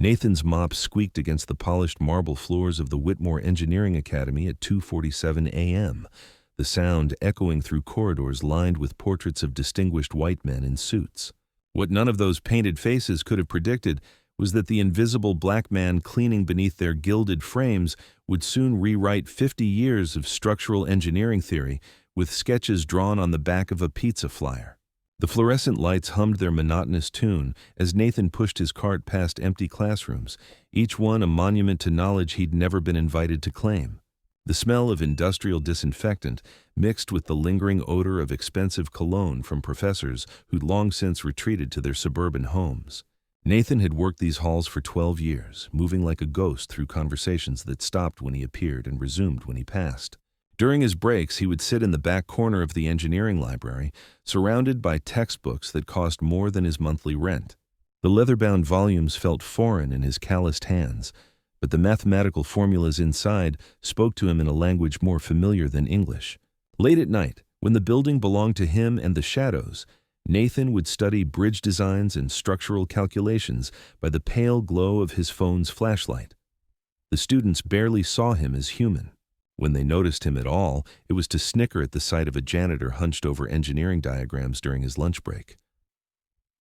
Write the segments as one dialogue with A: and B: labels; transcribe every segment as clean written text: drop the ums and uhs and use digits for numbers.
A: Nathan's mop squeaked against the polished marble floors of the Whitmore Engineering Academy at 2:47 a.m., the sound echoing through corridors lined with portraits of distinguished white men in suits. What none of those painted faces could have predicted was that the invisible black man cleaning beneath their gilded frames would soon rewrite 50 years of structural engineering theory with sketches drawn on the back of a pizza flyer. The fluorescent lights hummed their monotonous tune as Nathan pushed his cart past empty classrooms, each one a monument to knowledge he'd never been invited to claim. The smell of industrial disinfectant mixed with the lingering odor of expensive cologne from professors who'd long since retreated to their suburban homes. Nathan had worked these halls for 12 years, moving like a ghost through conversations that stopped when he appeared and resumed when he passed. During his breaks, he would sit in the back corner of the engineering library, surrounded by textbooks that cost more than his monthly rent. The leather-bound volumes felt foreign in his calloused hands, but the mathematical formulas inside spoke to him in a language more familiar than English. Late at night, when the building belonged to him and the shadows, Nathan would study bridge designs and structural calculations by the pale glow of his phone's flashlight. The students barely saw him as human. When they noticed him at all, it was to snicker at the sight of a janitor hunched over engineering diagrams during his lunch break.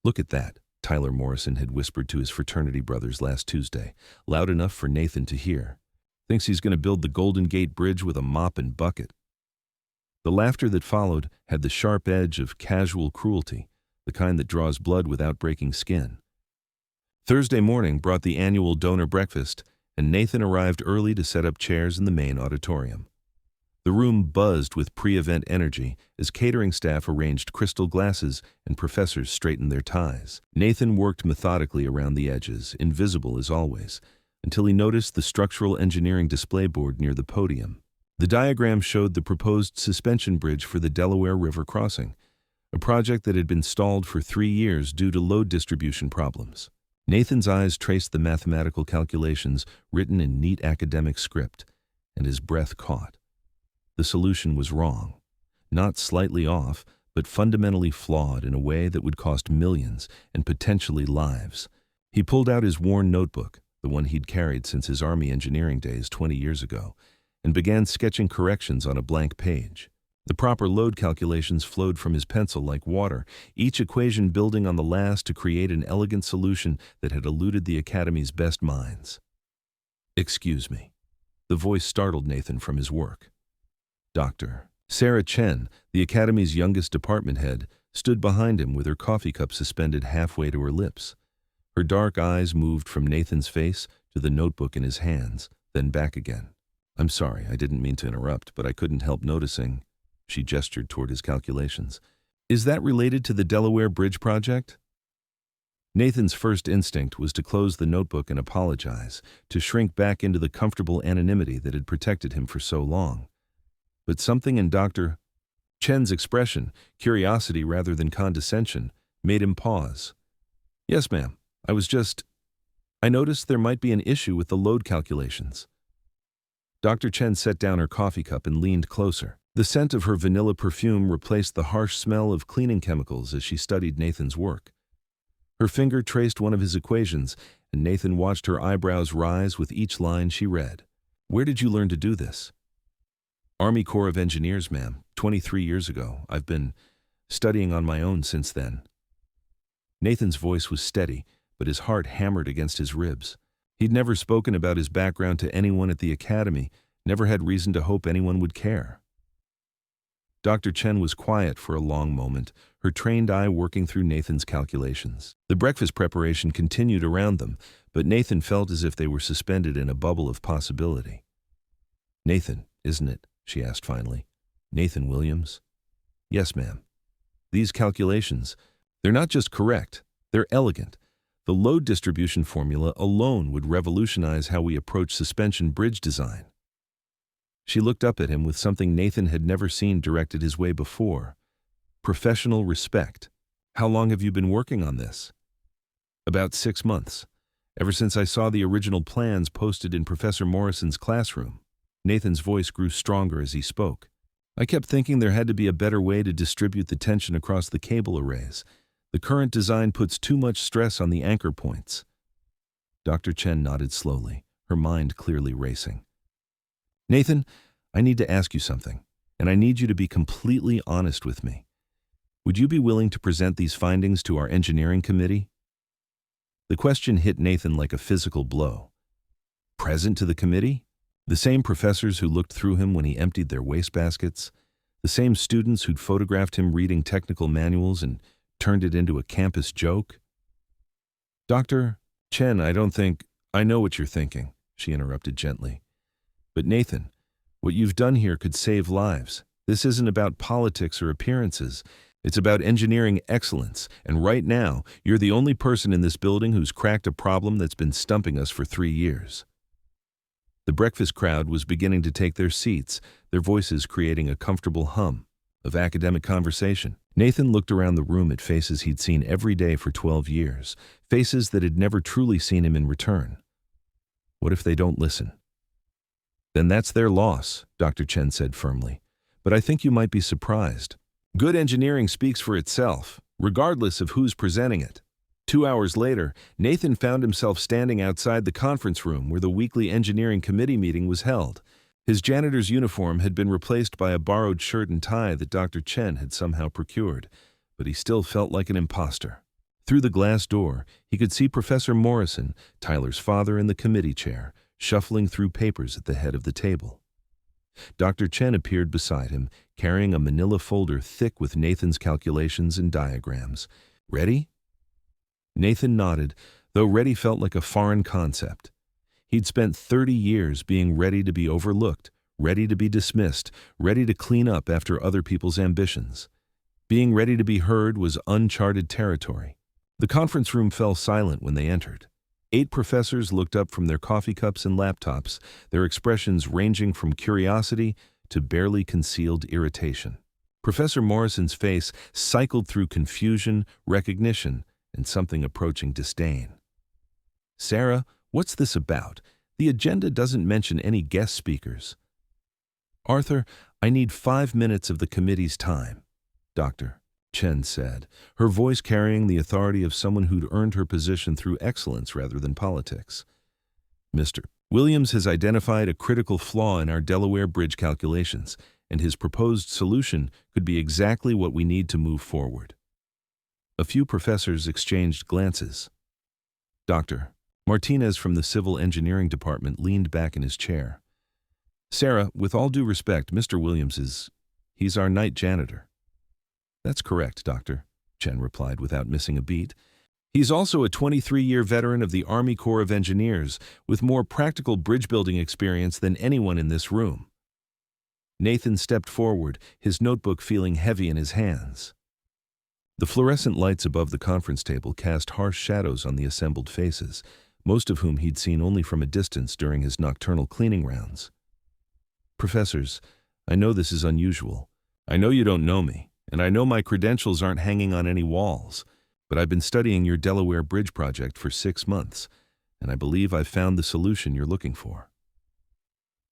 A: "Look at that," Tyler Morrison had whispered to his fraternity brothers last Tuesday, loud enough for Nathan to hear. "Thinks he's going to build the Golden Gate Bridge with a mop and bucket." The laughter that followed had the sharp edge of casual cruelty, the kind that draws blood without breaking skin. Thursday morning brought the annual donor breakfast, and Nathan arrived early to set up chairs in the main auditorium. The room buzzed with pre-event energy as catering staff arranged crystal glasses and professors straightened their ties. Nathan worked methodically around the edges, invisible as always, until he noticed the structural engineering display board near the podium. The diagram showed the proposed suspension bridge for the Delaware River crossing, a project that had been stalled for 3 years due to load distribution problems. Nathan's eyes traced the mathematical calculations written in neat academic script, and his breath caught. The solution was wrong. Not slightly off, but fundamentally flawed in a way that would cost millions and potentially lives. He pulled out his worn notebook, the one he'd carried since his Army engineering days 20 years ago, and began sketching corrections on a blank page. The proper load calculations flowed from his pencil like water, each equation building on the last to create an elegant solution that had eluded the Academy's best minds. "Excuse me." The voice startled Nathan from his work. Dr. Sarah Chen, the Academy's youngest department head, stood behind him with her coffee cup suspended halfway to her lips. Her dark eyes moved from Nathan's face to the notebook in his hands, then back again. "I'm sorry, I didn't mean to interrupt, but I couldn't help noticing." She gestured toward his calculations. "Is that related to the Delaware Bridge project?" Nathan's first instinct was to close the notebook and apologize, to shrink back into the comfortable anonymity that had protected him for so long. But something in Dr. Chen's expression, curiosity rather than condescension, made him pause. "Yes, ma'am. I noticed there might be an issue with the load calculations." Dr. Chen set down her coffee cup and leaned closer. The scent of her vanilla perfume replaced the harsh smell of cleaning chemicals as she studied Nathan's work. Her finger traced one of his equations, and Nathan watched her eyebrows rise with each line she read. "Where did you learn to do this?" "Army Corps of Engineers, ma'am, 23 years ago. I've been studying on my own since then." Nathan's voice was steady, but his heart hammered against his ribs. He'd never spoken about his background to anyone at the Academy, never had reason to hope anyone would care. Dr. Chen was quiet for a long moment, her trained eye working through Nathan's calculations. The breakfast preparation continued around them, but Nathan felt as if they were suspended in a bubble of possibility. "Nathan, isn't it?" she asked finally. "Nathan Williams?" "Yes, ma'am. These calculations, they're not just correct, they're elegant. The load distribution formula alone would revolutionize how we approach suspension bridge design." She looked up at him with something Nathan had never seen directed his way before. Professional respect. "How long have you been working on this?" "About 6 months. Ever since I saw the original plans posted in Professor Morrison's classroom." Nathan's voice grew stronger as he spoke. "I kept thinking there had to be a better way to distribute the tension across the cable arrays. The current design puts too much stress on the anchor points." Dr. Chen nodded slowly, her mind clearly racing. Nathan, I need to ask you something, and I need you to be completely honest with me. Would you be willing to present these findings to our engineering committee? The question hit Nathan like a physical blow. Present to the committee? The same professors who looked through him when he emptied their wastebaskets? The same students who'd photographed him reading technical manuals and turned it into a campus joke? Dr. Chen, I know what you're thinking, she interrupted gently. But Nathan, what you've done here could save lives. This isn't about politics or appearances. It's about engineering excellence, and right now, you're the only person in this building who's cracked a problem that's been stumping us for 3 years. The breakfast crowd was beginning to take their seats, their voices creating a comfortable hum of academic conversation. Nathan looked around the room at faces he'd seen every day for 12 years, faces that had never truly seen him in return. What if they don't listen? Then that's their loss, Dr. Chen said firmly. But I think you might be surprised. Good engineering speaks for itself, regardless of who's presenting it. 2 hours later, Nathan found himself standing outside the conference room where the weekly engineering committee meeting was held. His janitor's uniform had been replaced by a borrowed shirt and tie that Dr. Chen had somehow procured, but he still felt like an imposter. Through the glass door, he could see Professor Morrison, Tyler's father, in the committee chair, shuffling through papers at the head of the table. Dr. Chen appeared beside him, carrying a manila folder thick with Nathan's calculations and diagrams. Ready? Nathan nodded, though ready felt like a foreign concept. He'd spent 30 years being ready to be overlooked, ready to be dismissed, ready to clean up after other people's ambitions. Being ready to be heard was uncharted territory. The conference room fell silent when they entered. 8 professors looked up from their coffee cups and laptops, their expressions ranging from curiosity to barely concealed irritation. Professor Morrison's face cycled through confusion, recognition, and something approaching disdain. Sarah, what's this about? The agenda doesn't mention any guest speakers. Arthur, I need 5 minutes of the committee's time, Dr. Chen said, her voice carrying the authority of someone who'd earned her position through excellence rather than politics. Mr. Williams has identified a critical flaw in our Delaware Bridge calculations, and his proposed solution could be exactly what we need to move forward. A few professors exchanged glances. Dr. Martinez from the Civil Engineering Department leaned back in his chair. Sarah, with all due respect, Mr. Williams he's our night janitor. That's correct, Doctor, Chen replied without missing a beat. He's also a 23-year veteran of the Army Corps of Engineers with more practical bridge-building experience than anyone in this room. Nathan stepped forward, his notebook feeling heavy in his hands. The fluorescent lights above the conference table cast harsh shadows on the assembled faces, most of whom he'd seen only from a distance during his nocturnal cleaning rounds. Professors, I know this is unusual. I know you don't know me, and I know my credentials aren't hanging on any walls, but I've been studying your Delaware Bridge project for 6 months, and I believe I've found the solution you're looking for.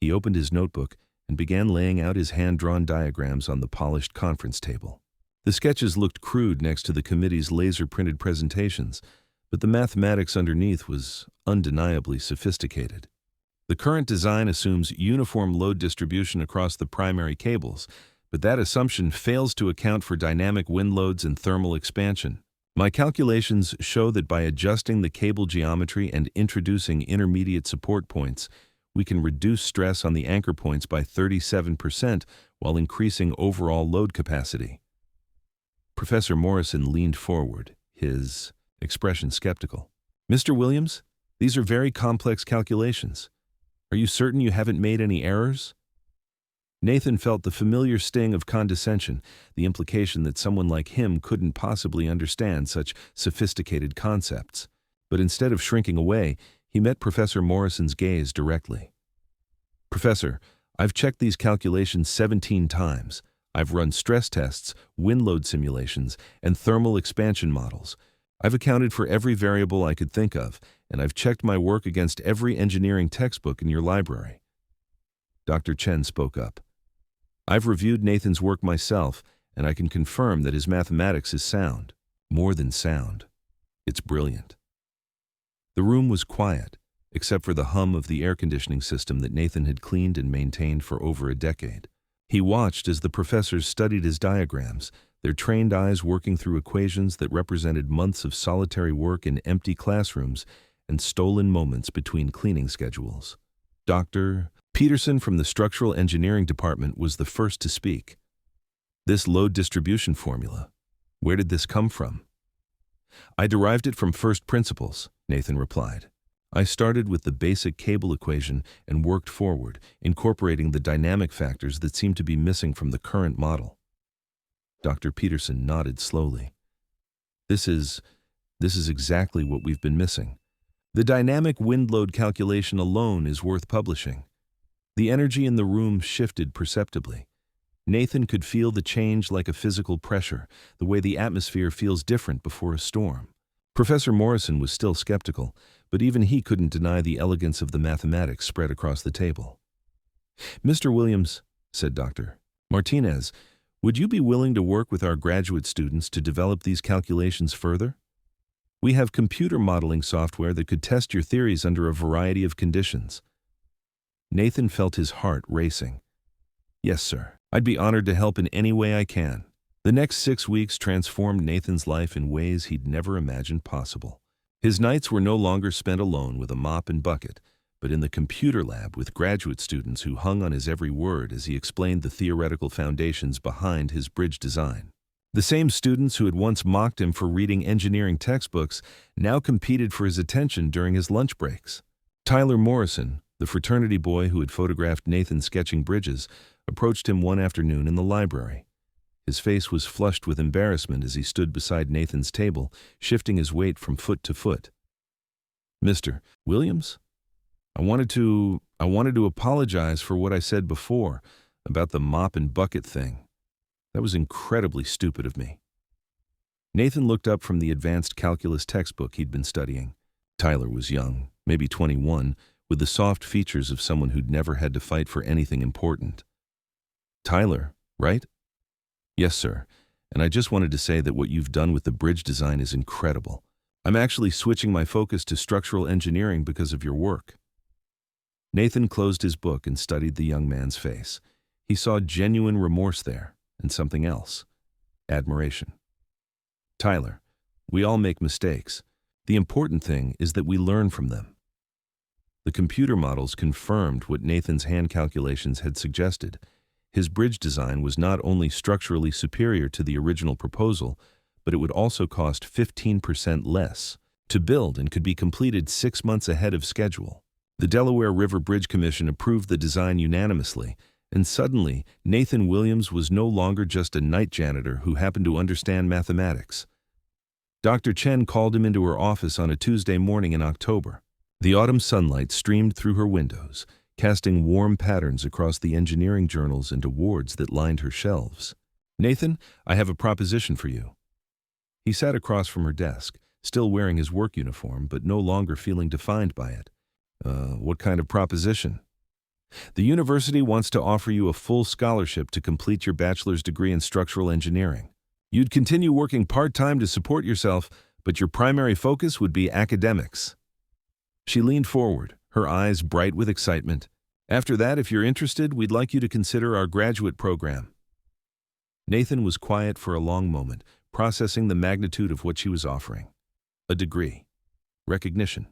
A: He opened his notebook and began laying out his hand-drawn diagrams on the polished conference table. The sketches looked crude next to the committee's laser-printed presentations, but the mathematics underneath was undeniably sophisticated. The current design assumes uniform load distribution across the primary cables, but that assumption fails to account for dynamic wind loads and thermal expansion. My calculations show that by adjusting the cable geometry and introducing intermediate support points, we can reduce stress on the anchor points by 37% while increasing overall load capacity. Professor Morrison leaned forward, his expression skeptical. Mr. Williams, these are very complex calculations. Are you certain you haven't made any errors? Nathan felt the familiar sting of condescension, the implication that someone like him couldn't possibly understand such sophisticated concepts. But instead of shrinking away, he met Professor Morrison's gaze directly. Professor, I've checked these calculations 17 times. I've run stress tests, wind load simulations, and thermal expansion models. I've accounted for every variable I could think of, and I've checked my work against every engineering textbook in your library. Dr. Chen spoke up. I've reviewed Nathan's work myself, and I can confirm that his mathematics is sound. More than sound. It's brilliant. The room was quiet, except for the hum of the air conditioning system that Nathan had cleaned and maintained for over a decade. He watched as the professors studied his diagrams, their trained eyes working through equations that represented months of solitary work in empty classrooms and stolen moments between cleaning schedules. Dr. Peterson from the structural engineering department was the first to speak. This load distribution formula, where did this come from? I derived it from first principles, Nathan replied. I started with the basic cable equation and worked forward, incorporating the dynamic factors that seemed to be missing from the current model. Dr. Peterson nodded slowly. This is exactly what we've been missing. The dynamic wind load calculation alone is worth publishing. The energy in the room shifted perceptibly. Nathan could feel the change like a physical pressure, the way the atmosphere feels different before a storm. Professor Morrison was still skeptical, but even he couldn't deny the elegance of the mathematics spread across the table. "Mr. Williams," said Dr. Martinez, "would you be willing to work with our graduate students to develop these calculations further? We have computer modeling software that could test your theories under a variety of conditions." Nathan felt his heart racing. "Yes, sir. I'd be honored to help in any way I can." The next 6 weeks transformed Nathan's life in ways he'd never imagined possible. His nights were no longer spent alone with a mop and bucket, but in the computer lab with graduate students who hung on his every word as he explained the theoretical foundations behind his bridge design. The same students who had once mocked him for reading engineering textbooks now competed for his attention during his lunch breaks. Tyler Morrison, the fraternity boy who had photographed Nathan sketching bridges, approached him one afternoon in the library. His face was flushed with embarrassment as he stood beside Nathan's table, shifting his weight from foot to foot. "Mr. Williams, I wanted to apologize for what I said before about the mop and bucket thing. That was incredibly stupid of me." Nathan looked up from the advanced calculus textbook he'd been studying. Tyler was young, maybe 21, with the soft features of someone who'd never had to fight for anything important. "Tyler, right?" "Yes, sir. And I just wanted to say that what you've done with the bridge design is incredible. I'm actually switching my focus to structural engineering because of your work." Nathan closed his book and studied the young man's face. He saw genuine remorse there, and something else: admiration. "Tyler, we all make mistakes. The important thing is that we learn from them." The computer models confirmed what Nathan's hand calculations had suggested. His bridge design was not only structurally superior to the original proposal, but it would also cost 15% less to build and could be completed 6 months ahead of schedule. The Delaware River Bridge Commission approved the design unanimously, and suddenly Nathan Williams was no longer just a night janitor who happened to understand mathematics. Dr. Chen called him into her office on a Tuesday morning in October. The autumn sunlight streamed through her windows, casting warm patterns across the engineering journals and awards that lined her shelves. "Nathan, I have a proposition for you." He sat across from her desk, still wearing his work uniform, but no longer feeling defined by it. What kind of proposition?" "The university wants to offer you a full scholarship to complete your bachelor's degree in structural engineering. You'd continue working part-time to support yourself, but your primary focus would be academics." She leaned forward, her eyes bright with excitement. "After that, if you're interested, we'd like you to consider our graduate program." Nathan was quiet for a long moment, processing the magnitude of what she was offering. A degree. Recognition.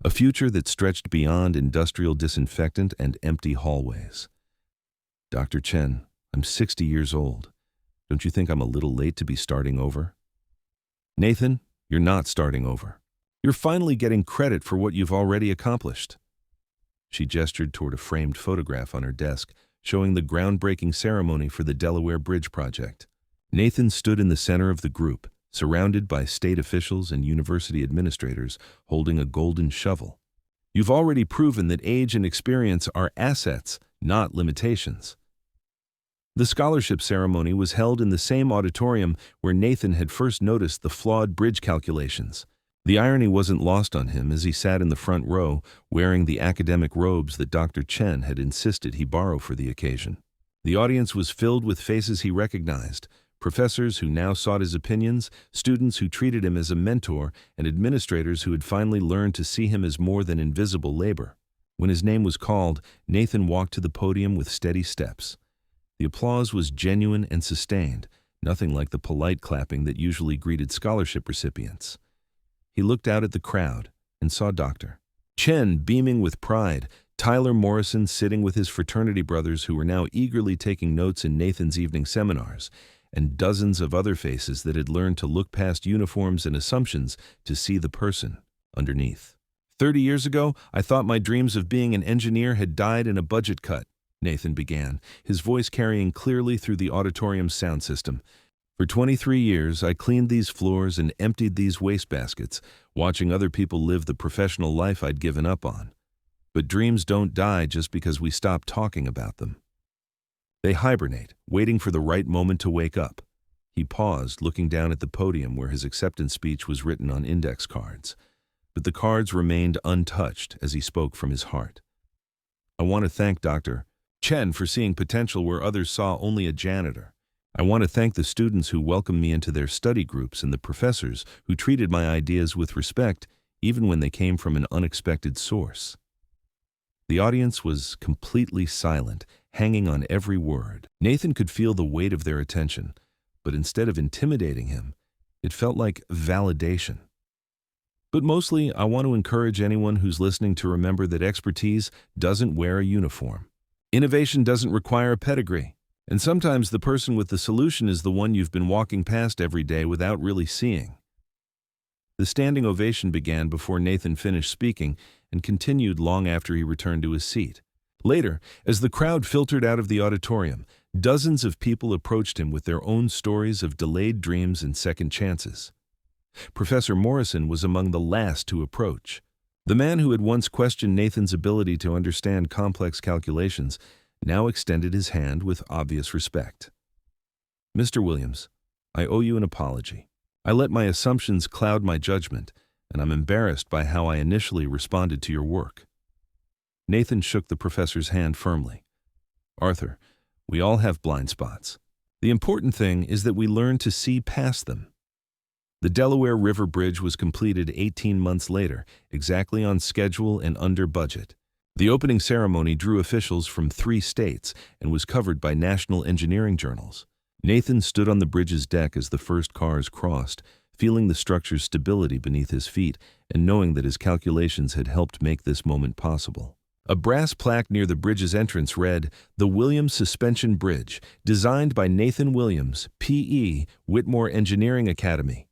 A: A future that stretched beyond industrial disinfectant and empty hallways. "Dr. Chen, I'm 60 years old. Don't you think I'm a little late to be starting over?" "Nathan, you're not starting over. You're finally getting credit for what you've already accomplished." She gestured toward a framed photograph on her desk, showing the groundbreaking ceremony for the Delaware Bridge project. Nathan stood in the center of the group, surrounded by state officials and university administrators holding a golden shovel. "You've already proven that age and experience are assets, not limitations." The scholarship ceremony was held in the same auditorium where Nathan had first noticed the flawed bridge calculations. The irony wasn't lost on him as he sat in the front row, wearing the academic robes that Dr. Chen had insisted he borrow for the occasion. The audience was filled with faces he recognized: Professors who now sought his opinions, students who treated him as a mentor, and administrators who had finally learned to see him as more than invisible labor. When his name was called, Nathan walked to the podium with steady steps. The applause was genuine and sustained, nothing like the polite clapping that usually greeted scholarship recipients. He looked out at the crowd and saw Dr. Chen beaming with pride, Tyler Morrison sitting with his fraternity brothers who were now eagerly taking notes in Nathan's evening seminars, and dozens of other faces that had learned to look past uniforms and assumptions to see the person underneath. 30 years ago, I thought my dreams of being an engineer had died in a budget cut, Nathan began, his voice carrying clearly through the auditorium's sound system. For 23 years, I cleaned these floors and emptied these wastebaskets, watching other people live the professional life I'd given up on. But dreams don't die just because we stop talking about them. They hibernate, waiting for the right moment to wake up. He paused, looking down at the podium where his acceptance speech was written on index cards. But the cards remained untouched as he spoke from his heart. I want to thank Dr. Chen for seeing potential where others saw only a janitor. I want to thank the students who welcomed me into their study groups and the professors who treated my ideas with respect even when they came from an unexpected source. The audience was completely silent, hanging on every word. Nathan could feel the weight of their attention, but instead of intimidating him, it felt like validation. But mostly, I want to encourage anyone who's listening to remember that expertise doesn't wear a uniform. Innovation doesn't require a pedigree, and sometimes the person with the solution is the one you've been walking past every day without really seeing. The standing ovation began before Nathan finished speaking and continued long after he returned to his seat. Later, as the crowd filtered out of the auditorium, dozens of people approached him with their own stories of delayed dreams and second chances. Professor Morrison was among the last to approach. The man who had once questioned Nathan's ability to understand complex calculations now extended his hand with obvious respect. Mr. Williams, I owe you an apology. I let my assumptions cloud my judgment, and I'm embarrassed by how I initially responded to your work. Nathan shook the professor's hand firmly. Arthur, we all have blind spots. The important thing is that we learn to see past them. The Delaware River Bridge was completed 18 months later, exactly on schedule and under budget. The opening ceremony drew officials from 3 states and was covered by national engineering journals. Nathan stood on the bridge's deck as the first cars crossed, feeling the structure's stability beneath his feet and knowing that his calculations had helped make this moment possible. A brass plaque near the bridge's entrance read, "The Williams Suspension Bridge, designed by Nathan Williams, P.E., Whitmore Engineering Academy."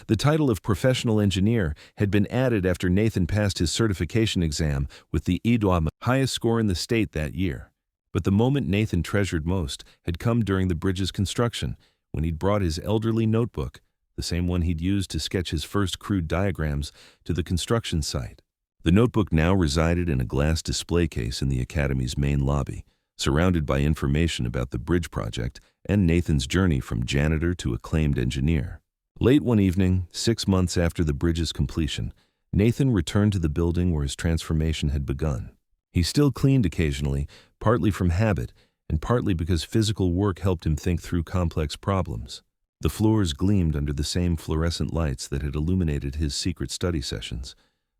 A: The title of professional engineer had been added after Nathan passed his certification exam with the EDOM highest score in the state that year. But the moment Nathan treasured most had come during the bridge's construction, when he'd brought his elderly notebook, the same one he'd used to sketch his first crude diagrams, to the construction site. The notebook now resided in a glass display case in the Academy's main lobby, surrounded by information about the bridge project and Nathan's journey from janitor to acclaimed engineer. Late one evening, 6 months after the bridge's completion, Nathan returned to the building where his transformation had begun. He still cleaned occasionally, partly from habit and partly because physical work helped him think through complex problems. The floors gleamed under the same fluorescent lights that had illuminated his secret study sessions,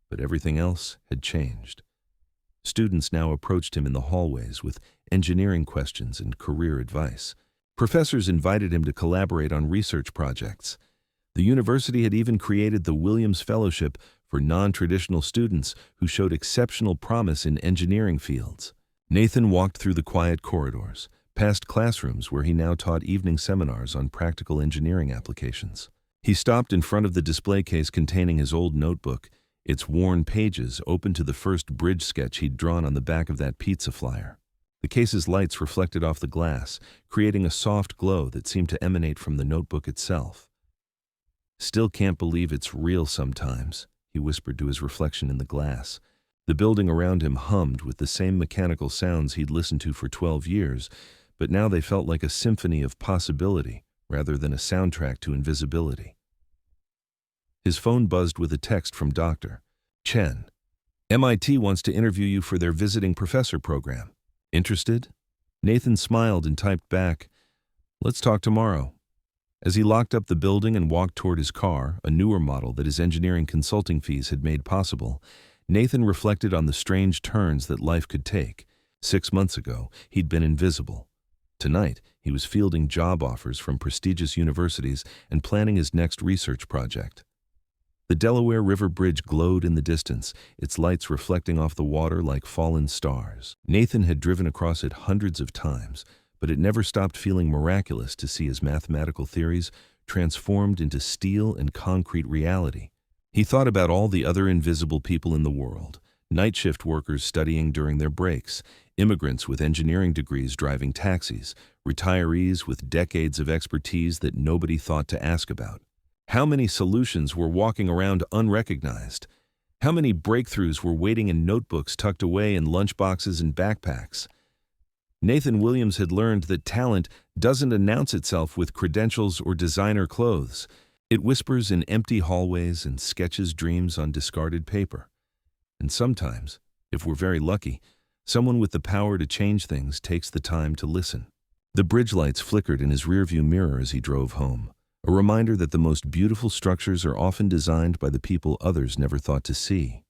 A: but everything else had changed. Students now approached him in the hallways with engineering questions and career advice. Professors invited him to collaborate on research projects. The university had even created the Williams Fellowship for non-traditional students who showed exceptional promise in engineering fields. Nathan walked through the quiet corridors, past classrooms where he now taught evening seminars on practical engineering applications. He stopped in front of the display case containing his old notebook, its worn pages open to the first bridge sketch he'd drawn on the back of that pizza flyer. The case's lights reflected off the glass, creating a soft glow that seemed to emanate from the notebook itself. "Still can't believe it's real sometimes," he whispered to his reflection in the glass. The building around him hummed with the same mechanical sounds he'd listened to for 12 years, but now they felt like a symphony of possibility rather than a soundtrack to invisibility. His phone buzzed with a text from Dr. Chen. "MIT wants to interview you for their visiting professor program. Interested?" Nathan smiled and typed back, Let's talk tomorrow. As he locked up the building and walked toward his car, a newer model that his engineering consulting fees had made possible, Nathan reflected on the strange turns that life could take. 6 months ago, he'd been invisible. Tonight, he was fielding job offers from prestigious universities and planning his next research project. The Delaware River Bridge glowed in the distance, its lights reflecting off the water like fallen stars. Nathan had driven across it hundreds of times, but it never stopped feeling miraculous to see his mathematical theories transformed into steel and concrete reality. He thought about all the other invisible people in the world: night shift workers studying during their breaks, immigrants with engineering degrees driving taxis, retirees with decades of expertise that nobody thought to ask about. How many solutions were walking around unrecognized? How many breakthroughs were waiting in notebooks tucked away in lunchboxes and backpacks? Nathan Williams had learned that talent doesn't announce itself with credentials or designer clothes. It whispers in empty hallways and sketches dreams on discarded paper. And sometimes, if we're very lucky, someone with the power to change things takes the time to listen. The bridge lights flickered in his rearview mirror as he drove home, a reminder that the most beautiful structures are often designed by the people others never thought to see.